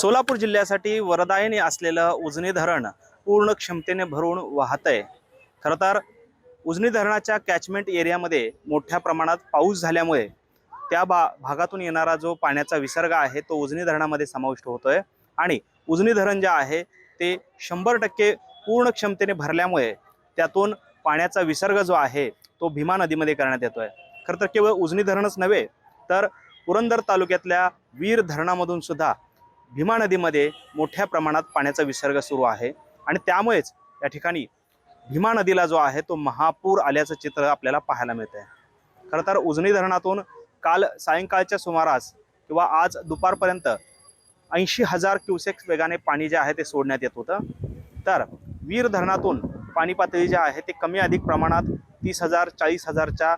सोलापूर जिल्ह्यासाठी वरदायिनी असलेलं उजनी धरण पूर्ण क्षमतेने भरून वाहतंय। खरं तर उजनी धरणाच्या कॅचमेंट एरियामध्ये मोठ्या प्रमाणात पाऊस झाल्यामुळे त्या भागातून येणारा जो पाण्याचा विसर्ग आहे तो उजनी धरणामध्ये समाविष्ट होतोय आणि उजनी धरण जे आहे ते 100% पूर्ण क्षमतेने भरल्यामुळे त्यातून पाण्याचा विसर्ग जो आहे तो भीमा नदीमध्ये करण्यात येतोय। खरं तर केवळ उजनी धरणच नव्हे तर पुरंदर तालुक्यातल्या वीर धरणामधून सुद्धा भीमा नदीमध्ये मोठ्या प्रमाणात पाण्याचा विसर्ग सुरू आहे आणि त्यामुळेच या ठिकाणी भीमा नदीला जो आहे तो महापूर आल्याचं चित्र आपल्याला पाहायला मिळतंय। खरं तर उजनी धरणातून काल सायंकाळच्या सुमारास किंवा आज दुपारपर्यंत 80,000 क्युसेक्स वेगाने पाणी जे आहे ते सोडण्यात येत होतं, तर वीर धरणातून पाणी पातळी जे आहे ते कमी अधिक प्रमाणात 30,000 40,000च्या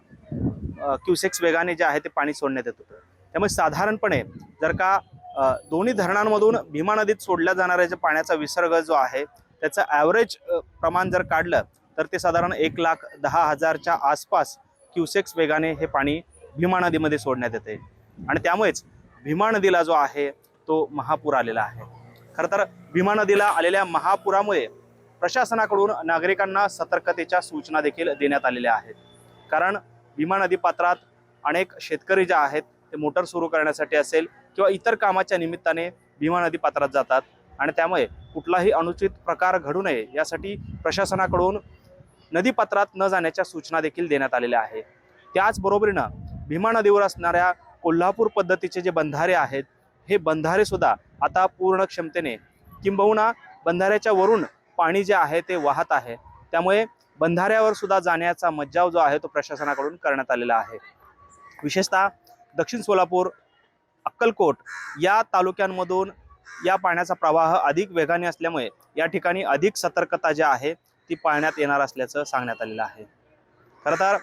क्युसेक्स वेगाने जे आहे ते पाणी सोडण्यात येत होतं। त्यामुळे साधारणपणे जर का दोन्ही धरणांमधून भीमा नदीत सोडल्या जाणाऱ्या जे पाण्याचा विसर्ग जो आहे त्याचं ॲव्हरेज प्रमाण जर काढलं तर ते साधारण 1,10,000च्या आसपास क्युसेक्स वेगाने हे पाणी भीमा नदीमध्ये सोडण्यात येते आणि त्यामुळेच भीमा नदीला जो आहे तो महापूर आलेला आहे। खरं तर भीमा नदीला आलेल्या महापुरामुळे प्रशासनाकडून नागरिकांना सतर्कतेच्या सूचना देखील देण्यात आलेल्या आहेत। कारण भीमा नदी पात्रात अनेक शेतकरी जे आहेत ते मोटर सुरू करण्यासाठी असेल किंवा इतर कामाच्या निमित्ताने भीमा नदी पात्रात जातात आणि त्यामुळे कुठलाही अनुचित प्रकार घडू नये यासाठी प्रशासनाकडून नदी पात्रात न जाण्याच्या सूचना देखील देण्यात आलेल्या आहेत। त्याचबरोबरीनं भीमा नदीवर असणाऱ्या कोल्हापूर पद्धतीचे जे बंधारे आहेत हे बंधारे सुद्धा आता पूर्ण क्षमतेने किंबहुना बंधाऱ्याच्या वरून पाणी जे आहे ते वाहत आहे, त्यामुळे बंधाऱ्यावर सुद्धा जाण्याचा मज्जाव जो आहे तो प्रशासनाकडून करण्यात आलेला आहे। विशेषतः दक्षिण सोलापूर अक्कलकोट या तालुक्यांमधून या पाण्याचा प्रवाह अधिक वेगाने असल्यामुळे या ठिकाणी अधिक सतर्कता जी आहे ती पाळण्यात येणार असल्याचं सांगण्यात आलेलं आहे। खरं तर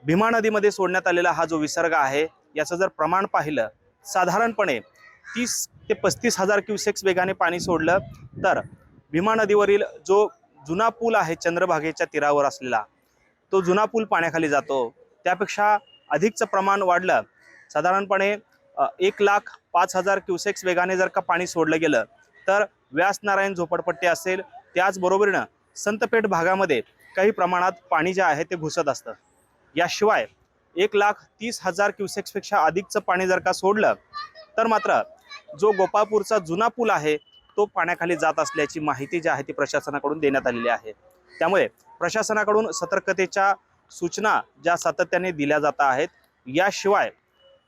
भीमा नदीमध्ये सोडण्यात आलेला हा जो विसर्ग आहे याचं जर प्रमाण पाहिलं साधारणपणे 30 ते 35,000 क्युसेक्स वेगाने पाणी सोडलं तर भीमा नदीवरील जो जुना पूल आहे चंद्रभागेच्या तीरावर असलेला तो जुना पूल पाण्याखाली जातो। त्यापेक्षा अधिकचं प्रमाण वाढलं साधारणपणे 1,05,000 क्युसेक्स वेगाने जर का पाणी सोडलं गेलं तर व्यासनारायण झोपडपट्टी असेल त्याचबरोबरीनं संतपेठ भागामध्ये काही प्रमाणात पाणी जे आहे ते घुसत असतं। याशिवाय 1,30,000 क्युसेक्सपेक्षा अधिकचं पाणी जर का सोडलं तर मात्र जो गोपाळपूरचा जुना पूल आहे तो पाण्याखाली जात असल्याची माहिती जी आहे ती प्रशासनाकडून देण्यात आलेली आहे। त्यामुळे प्रशासनाकडून सतर्कतेच्या सूचना ज्या सातत्याने दिल्या जात आहेत। याशिवाय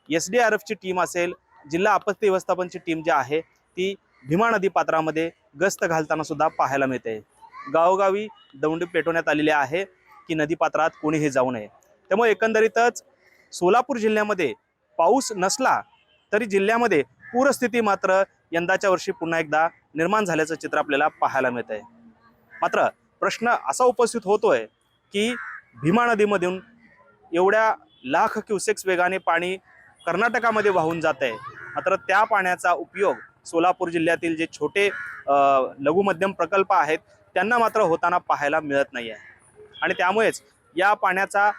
SDRFची टीम असेल, जिल्हा आपत्ती व्यवस्थापनची टीम जी आहे ती भीमा नदी पात्रामध्ये गस्त घालताना सुद्धा पाहायला मिळते। गावोगावी दौंडी पेटवण्यात आलेली आहे की नदी पात्रात कोणीही जाऊ नये। त्यामुळे एकंदरीतच सोलापूर जिल्ह्यामध्ये पाऊस नसला तरी जिल्ह्यामध्ये पूरस्थिती मात्र यंदाच्या वर्षी पुन्हा एकदा निर्माण झाल्याचं चित्र आपल्याला पाहायला मिळत आहे। मात्र प्रश्न असा उपस्थित होतोय की भीमा नदीमधून एवढ्या लाख क्युसेक्स वेगाने पाणी कर्नाटकामध्ये वाहून जात आहे, मात्र त्या पाण्याचा उपयोग सोलापूर जिल्ह्यातील जे छोटे लघु मध्यम प्रकल्प आहेत त्यांना मात्र होताना पाहायला मिळत नाही आहे आणि त्यामुळेच या पाण्याचा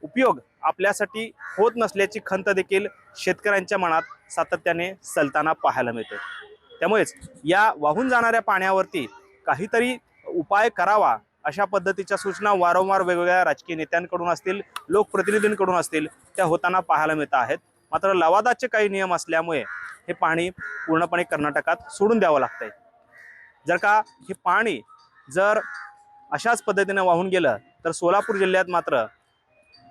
उपयोग आपल्यासाठी होत नसल्याची खंत देखील शेतकऱ्यांच्या मनात सातत्याने सलताना पाहायला मिळते। त्यामुळेच या वाहून जाणाऱ्या पाण्यावरती काहीतरी उपाय करावा अशा पद्धतीच्या सूचना वारंवार वेगवेगळ्या राजकीय नेत्यांकडून असतील, लोकप्रतिनिधींकडून असतील त्या होताना पाहायला मिळत आहेत। मात्र लवादाचे काही नियम असल्यामुळे हे पाणी पूर्णपणे कर्नाटकात सोडून द्यावं लागतंय। जर का हे पाणी जर अशाच पद्धतीने वाहून गेलं तर सोलापूर जिल्ह्यात मात्र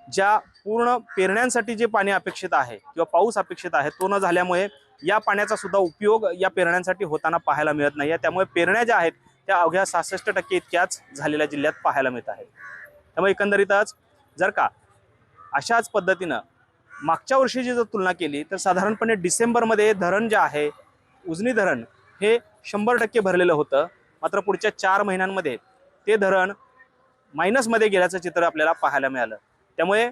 ज्या पूर्ण पेरण्यांसाठी जे पाणी अपेक्षित आहे किंवा पाऊस अपेक्षित आहे तो न झाल्यामुळे या पाण्याचा सुद्धा उपयोग या पेरण्यांसाठी होताना पाहायला मिळत नाही आहे। त्यामुळे पेरण्या ज्या आहेत त्या अवघ्या 66% इतक्याच झालेल्या जिल्ह्यात पाहायला मिळत आहेत। त्यामुळे एकंदरीतच जर का अशाच पद्धतीनं मागच्या वर्षीची जर तुलना केली तर साधारणपणे डिसेंबरमध्ये धरण जे आहे उजनी धरण हे 100% भरलेलं होतं, मात्र पुढच्या 4 महिन्यांमध्ये ते धरण मायनसमध्ये गेल्याचं चित्र आपल्याला पाहायला मिळालं। त्यामुळे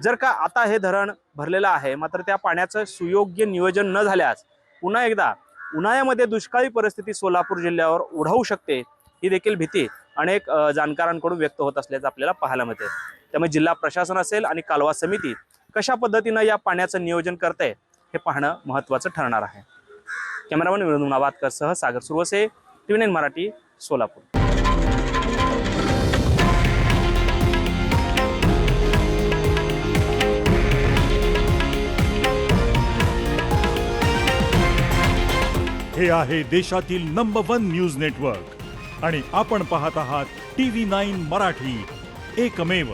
जर का आता हे धरण भरलेलं आहे मात्र त्या पाण्याचं सुयोग्य नियोजन न झाल्यास पुन्हा एकदा उन्हाळ्यामध्ये दुष्काळी परिस्थिती सोलापूर जिल्ह्यावर ओढवू शकते ही देखील भीती अनेक जाणकारांकडून व्यक्त होत असल्याचं आपल्याला पाहायला मिळते। त्यामुळे जिल्हा प्रशासन असेल आणि कालवा समिती कशा पद्धतीनं या पाण्याचं नियोजन करते हे पाहणं महत्त्वाचं ठरणार आहे। कॅमेरामन विनोद नावातकर सह सागर सुरवसे, TV9 मराठी, सोलापूर. हे आहे देशातील नंबर 1 न्यूज नेटवर्क आणि आपण पाहत आहात TV9 मराठी, एकमेव.